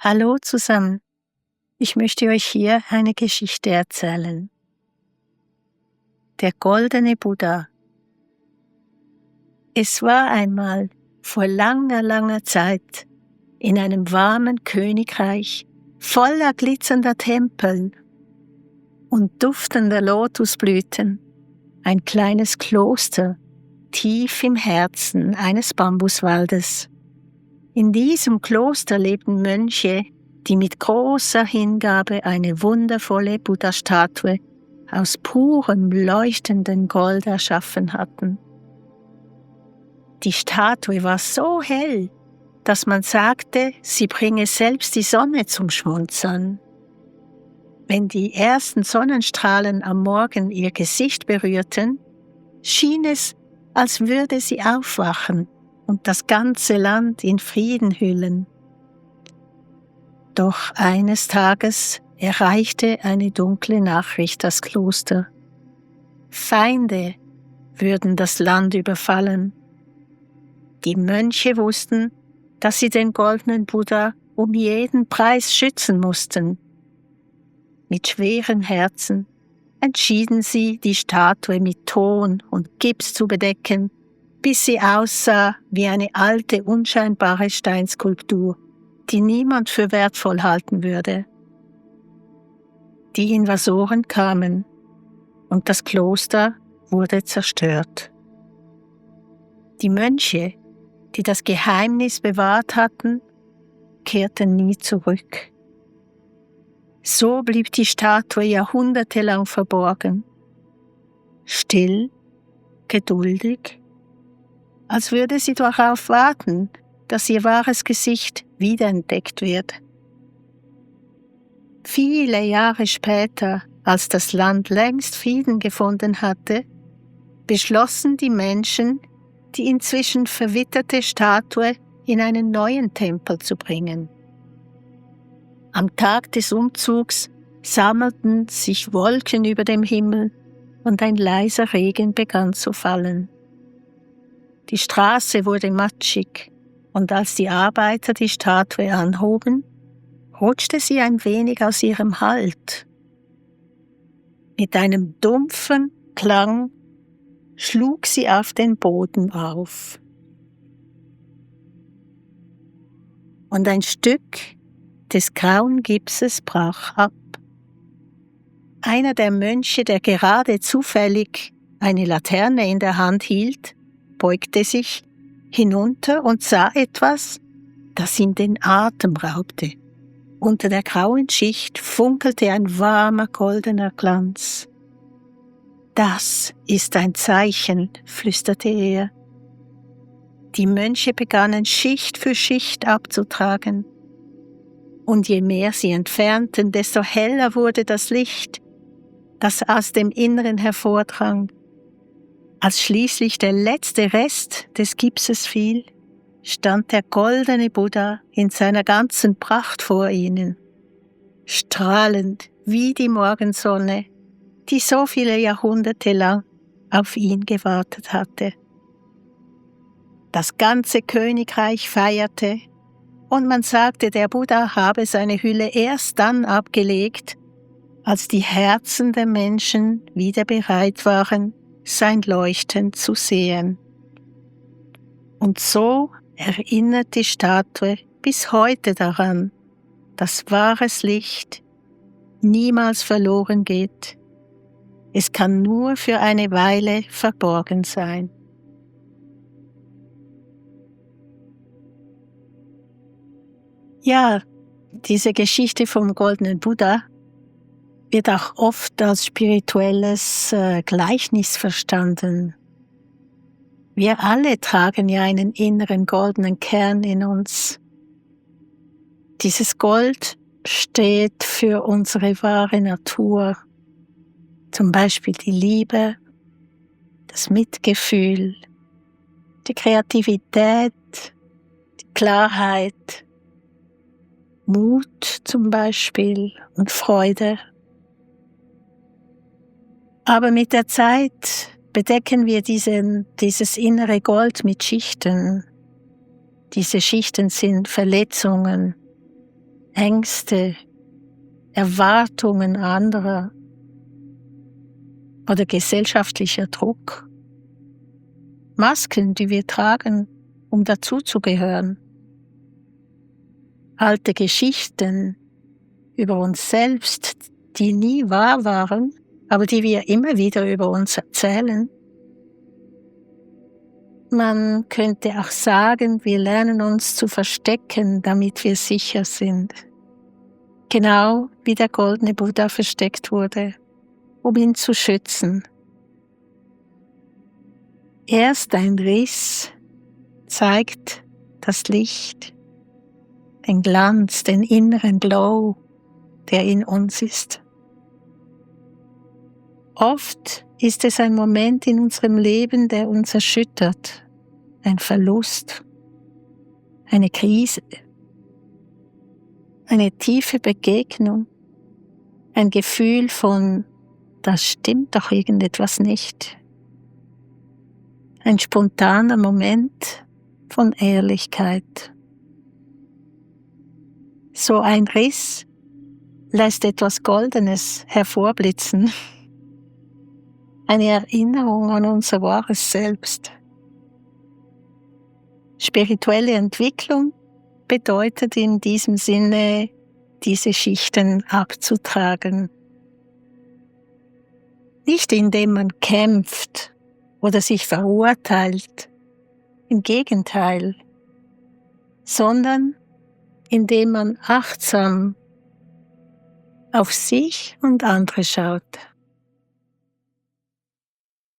Hallo zusammen, ich möchte euch hier eine Geschichte erzählen. Der goldene Buddha. Es war einmal vor langer, langer Zeit in einem warmen Königreich voller glitzernder Tempel und duftender Lotusblüten ein kleines Kloster tief im Herzen eines Bambuswaldes. In diesem Kloster lebten Mönche, die mit großer Hingabe eine wundervolle Buddha-Statue aus purem, leuchtendem Gold erschaffen hatten. Die Statue war so hell, dass man sagte, sie bringe selbst die Sonne zum Schmunzeln. Wenn die ersten Sonnenstrahlen am Morgen ihr Gesicht berührten, schien es, als würde sie aufwachen und das ganze Land in Frieden hüllen. Doch eines Tages erreichte eine dunkle Nachricht das Kloster. Feinde würden das Land überfallen. Die Mönche wussten, dass sie den goldenen Buddha um jeden Preis schützen mussten. Mit schweren Herzen entschieden sie, die Statue mit Ton und Gips zu bedecken, bis sie aussah wie eine alte, unscheinbare Steinskulptur, die niemand für wertvoll halten würde. Die Invasoren kamen und das Kloster wurde zerstört. Die Mönche, die das Geheimnis bewahrt hatten, kehrten nie zurück. So blieb die Statue jahrhundertelang verborgen, still, geduldig, als würde sie darauf warten, dass ihr wahres Gesicht wiederentdeckt wird. Viele Jahre später, als das Land längst Frieden gefunden hatte, beschlossen die Menschen, die inzwischen verwitterte Statue in einen neuen Tempel zu bringen. Am Tag des Umzugs sammelten sich Wolken über dem Himmel und ein leiser Regen begann zu fallen. Die Straße wurde matschig und als die Arbeiter die Statue anhoben, rutschte sie ein wenig aus ihrem Halt. Mit einem dumpfen Klang schlug sie auf den Boden auf. Und ein Stück des grauen Gipses brach ab. Einer der Mönche, der gerade zufällig eine Laterne in der Hand hielt, beugte sich hinunter und sah etwas, das ihm den Atem raubte. Unter der grauen Schicht funkelte ein warmer goldener Glanz. »Das ist ein Zeichen«, flüsterte er. Die Mönche begannen Schicht für Schicht abzutragen. Und je mehr sie entfernten, desto heller wurde das Licht, das aus dem Inneren hervordrang. Als schließlich der letzte Rest des Gipses fiel, stand der goldene Buddha in seiner ganzen Pracht vor ihnen, strahlend wie die Morgensonne, die so viele Jahrhunderte lang auf ihn gewartet hatte. Das ganze Königreich feierte, und man sagte, der Buddha habe seine Hülle erst dann abgelegt, als die Herzen der Menschen wieder bereit waren, sein Leuchten zu sehen. Und so erinnert die Statue bis heute daran, dass wahres Licht niemals verloren geht. Es kann nur für eine Weile verborgen sein. Ja, diese Geschichte vom goldenen Buddha wird auch oft als spirituelles Gleichnis verstanden. Wir alle tragen ja einen inneren goldenen Kern in uns. Dieses Gold steht für unsere wahre Natur, zum Beispiel die Liebe, das Mitgefühl, die Kreativität, die Klarheit, Mut zum Beispiel und Freude. Aber mit der Zeit bedecken wir dieses innere Gold mit Schichten. Diese Schichten sind Verletzungen, Ängste, Erwartungen anderer oder gesellschaftlicher Druck. Masken, die wir tragen, um dazuzugehören. Alte Geschichten über uns selbst, die nie wahr waren, aber die wir immer wieder über uns erzählen. Man könnte auch sagen, wir lernen uns zu verstecken, damit wir sicher sind. Genau wie der goldene Buddha versteckt wurde, um ihn zu schützen. Erst ein Riss zeigt das Licht, den Glanz, den inneren Glow, der in uns ist. Oft ist es ein Moment in unserem Leben, der uns erschüttert, ein Verlust, eine Krise, eine tiefe Begegnung, ein Gefühl von, da stimmt doch irgendetwas nicht. Ein spontaner Moment von Ehrlichkeit. So ein Riss lässt etwas Goldenes hervorblitzen. Eine Erinnerung an unser wahres Selbst. Spirituelle Entwicklung bedeutet in diesem Sinne, diese Schichten abzutragen. Nicht indem man kämpft oder sich verurteilt, im Gegenteil, sondern indem man achtsam auf sich und andere schaut.